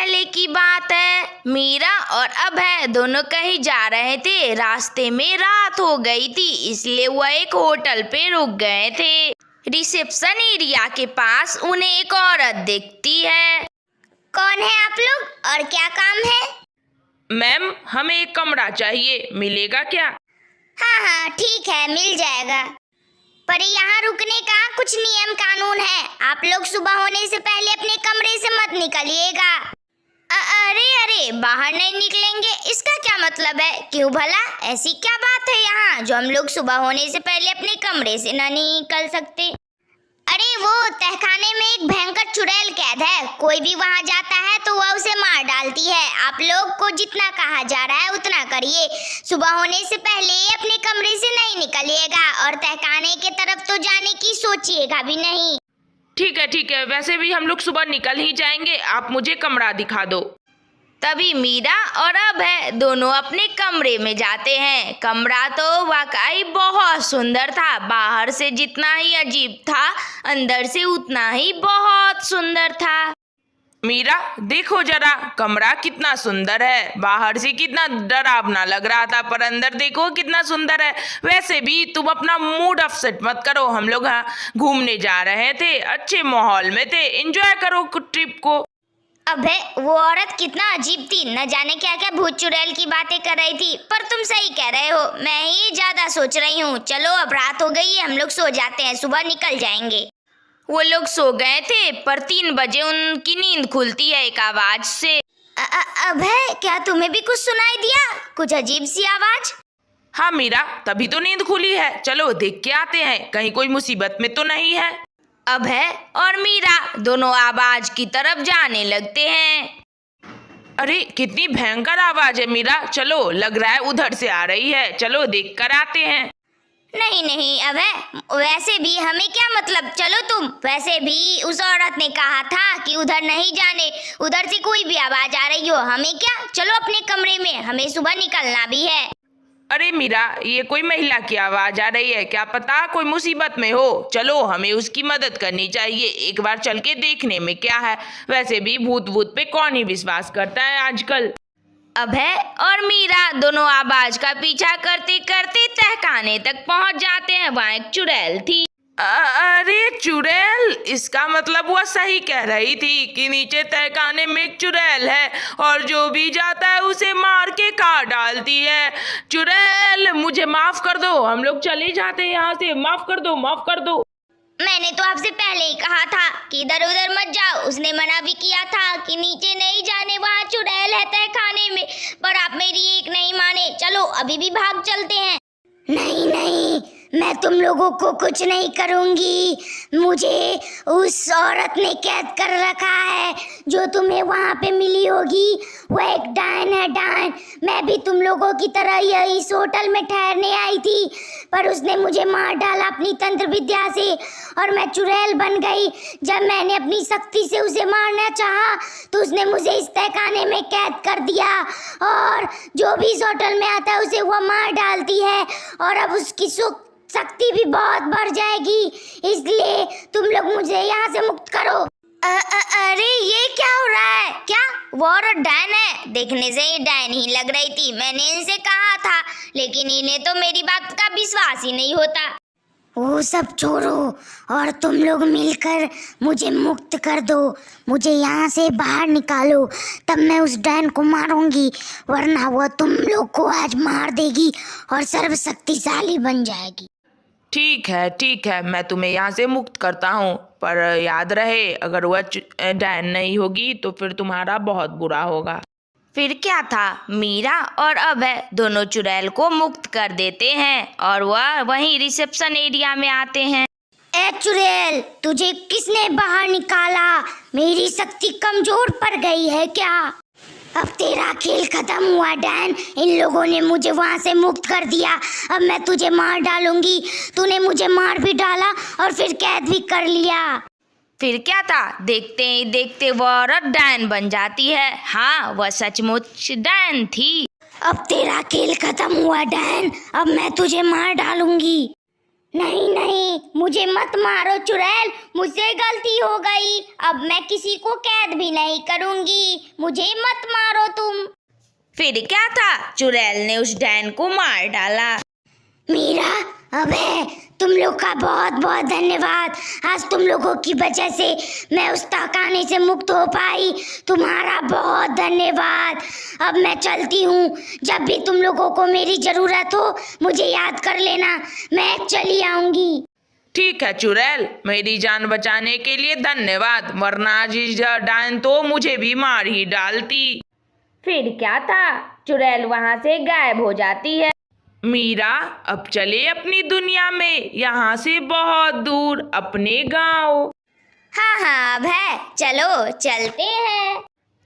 पहले की बात है, मीरा और अभय दोनों कहीं जा रहे थे। रास्ते में रात हो गई थी, इसलिए वह एक होटल पे रुक गए थे। रिसेप्शन एरिया के पास उन्हें एक औरत दिखती है। कौन है आप लोग और क्या काम है? मैम, हमें एक कमरा चाहिए, मिलेगा क्या? हाँ, ठीक है, मिल जाएगा। पर यहाँ रुकने का कुछ नियम कानून है। आप लोग सुबह होने से पहले अपने कमरे से मत निकलिएगा। अरे बाहर नहीं निकलेंगे, इसका क्या मतलब है? क्यों भला? ऐसी क्या बात है यहाँ जो हम लोग सुबह होने से पहले अपने कमरे से ना निकल सकते? अरे वो तहखाने में एक भयंकर चुड़ैल कैद है। कोई भी वहाँ जाता है तो वह उसे मार डालती है। आप लोग को जितना कहा जा रहा है उतना करिए। सुबह होने से पहले अपने कमरे से नहीं निकलिएगा और तहखाने के तरफ तो जाने की सोचिएगा भी नहीं। ठीक है, वैसे भी हम लोग सुबह निकल ही जाएंगे, आप मुझे कमरा दिखा दो। तभी मीरा और अभय दोनों अपने कमरे में जाते हैं। कमरा तो वाकई बहुत सुंदर था। बाहर से जितना ही अजीब था, अंदर से उतना ही बहुत सुंदर था। मीरा, देखो जरा, कमरा कितना सुंदर है। बाहर से कितना डरावना लग रहा था, पर अंदर देखो कितना सुंदर है। वैसे भी तुम अपना मूड अपसेट मत करो। हम लोग घूमने जा रहे थे, अच्छे माहौल में थे, एंजॉय करो ट्रिप को। अबे वो औरत कितना अजीब थी, न जाने क्या क्या भूत चुड़ैल की बातें कर रही थी। पर तुम सही कह रहे हो, मैं ही ज्यादा सोच रही हूँ। चलो अब रात हो गई है, हम लोग सो जाते हैं, सुबह निकल जाएंगे। वो लोग सो गए थे, पर 3 बजे उनकी नींद खुलती है एक आवाज से। अभय, क्या तुम्हें भी कुछ सुनाई दिया? कुछ अजीब सी आवाज? हाँ मीरा, तभी तो नींद खुली है। चलो देख के आते हैं, कहीं कोई मुसीबत में तो नहीं है। अभय और मीरा दोनों आवाज की तरफ जाने लगते हैं। अरे कितनी भयंकर आवाज है मीरा, चलो, लग रहा है उधर से आ रही है। चलो देख कर आते हैं। नहीं अभय, वैसे भी हमें क्या मतलब, चलो तुम। वैसे भी उस औरत ने कहा था कि उधर नहीं जाने, उधर से कोई भी आवाज आ रही हो, हमें क्या, चलो अपने कमरे में, हमें सुबह निकलना भी है। अरे मीरा, ये कोई महिला की आवाज आ रही है, क्या पता कोई मुसीबत में हो। चलो, हमें उसकी मदद करनी चाहिए, एक बार चल के देखने में क्या है। वैसे भी भूत पे कौन ही विश्वास करता है आजकल। अभय और मीरा दोनों आवाज का पीछा करते करते तहखाने तक पहुंच जाते हैं। वहाँ एक चुड़ैल थी। अरे चुड़ैल, इसका मतलब वह सही कह रही थी कि नीचे तहखाने में एक चुड़ैल है और जो भी जाता है उसे मार के खा डालती है। चुड़ैल, मुझे माफ कर दो, हम लोग चले जाते हैं यहाँ से। माफ कर दो। मैंने तो आपसे पहले ही कहा था कि इधर उधर मत जाओ। उसने मना भी किया था कि नीचे नहीं जाने, वहाँ चुड़ैल है तहखाने में, पर आप मेरी एक नहीं माने। चलो अभी भी भाग चलते हैं। नहीं, मैं तुम लोगों को कुछ नहीं करूंगी। मुझे उस औरत ने कैद कर रखा है जो तुम्हें वहाँ पे मिली होगी। वो एक डायन है, डायन। मैं भी तुम लोगों की तरह यही इस होटल में ठहरने आई थी, पर उसने मुझे मार डाला अपनी तंत्र विद्या से और मैं चुड़ैल बन गई। जब मैंने अपनी शक्ति से उसे मारना चाहा तो उसने मुझे इस तहखाने में कैद कर दिया और जो भी इस होटल में आता है उसे वो मार डालती है और अब उसकी शक्ति भी बहुत बढ़ जाएगी। इसलिए तुम लोग मुझे यहाँ से मुक्त करो। अरे ये क्या हो रहा है? क्या वो औरत डायन है? देखने से ये डायन ही लग रही थी। मैंने इनसे कहा था, लेकिन इन्हें तो मेरी बात का विश्वास ही नहीं होता। वो सब छोड़ो और तुम लोग मिलकर मुझे मुक्त कर दो। मुझे यहाँ से बाहर निकालो, तब मैं उस डायन को मारूंगी, वरना वो तुम लोग को आज मार देगी और सर्वशक्तिशाली बन जाएगी। ठीक है, मैं तुम्हें यहाँ से मुक्त करता हूँ, पर याद रहे, अगर वह डायन नहीं होगी तो फिर तुम्हारा बहुत बुरा होगा। फिर क्या था, मीरा और अभय दोनों चुड़ैल को मुक्त कर देते हैं और वह वहीं रिसेप्शन एरिया में आते हैं। ए चुड़ैल, तुझे किसने बाहर निकाला? मेरी शक्ति कमजोर पड़ गई है क्या? अब तेरा खेल खत्म हुआ डायन। इन लोगों ने मुझे वहाँ से मुक्त कर दिया, अब मैं तुझे मार डालूंगी। तूने मुझे मार भी डाला और फिर कैद भी कर लिया। फिर क्या था, देखते ही देखते वह औरत डायन बन जाती है। हाँ, वह सचमुच डायन थी। अब तेरा खेल खत्म हुआ डायन, अब मैं तुझे मार डालूंगी। नहीं नहीं, मुझे मत मारो चुड़ैल, मुझसे गलती हो गई। अब मैं किसी को कैद भी नहीं करूंगी, मुझे मत मारो तुम। फिर क्या था, चुड़ैल ने उस डायन को मार डाला। मीरा, अभय, तुम लोग का बहुत बहुत धन्यवाद। आज तुम लोगों की वजह से मैं उस तहखाने से मुक्त हो पाई। तुम्हारा बहुत धन्यवाद। अब मैं चलती हूँ। जब भी तुम लोगों को मेरी जरूरत हो मुझे याद कर लेना, मैं चली आऊंगी। ठीक है चुड़ैल, मेरी जान बचाने के लिए धन्यवाद, वरना आज इस डायन तो मुझे भी मार ही डालती। फिर क्या था, चुड़ैल वहाँ से गायब हो जाती है। मीरा, अब चले अपनी दुनिया में, यहाँ से बहुत दूर अपने गांव। हाँ हाँ अभय, चलो चलते हैं।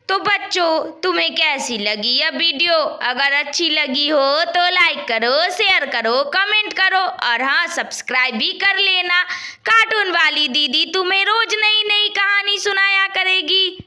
तो बच्चों, तुम्हें कैसी लगी यह वीडियो? अगर अच्छी लगी हो तो लाइक करो, शेयर करो, कमेंट करो और हाँ, सब्सक्राइब भी कर लेना। कार्टून वाली दीदी तुम्हें रोज नई नई कहानी सुनाया करेगी।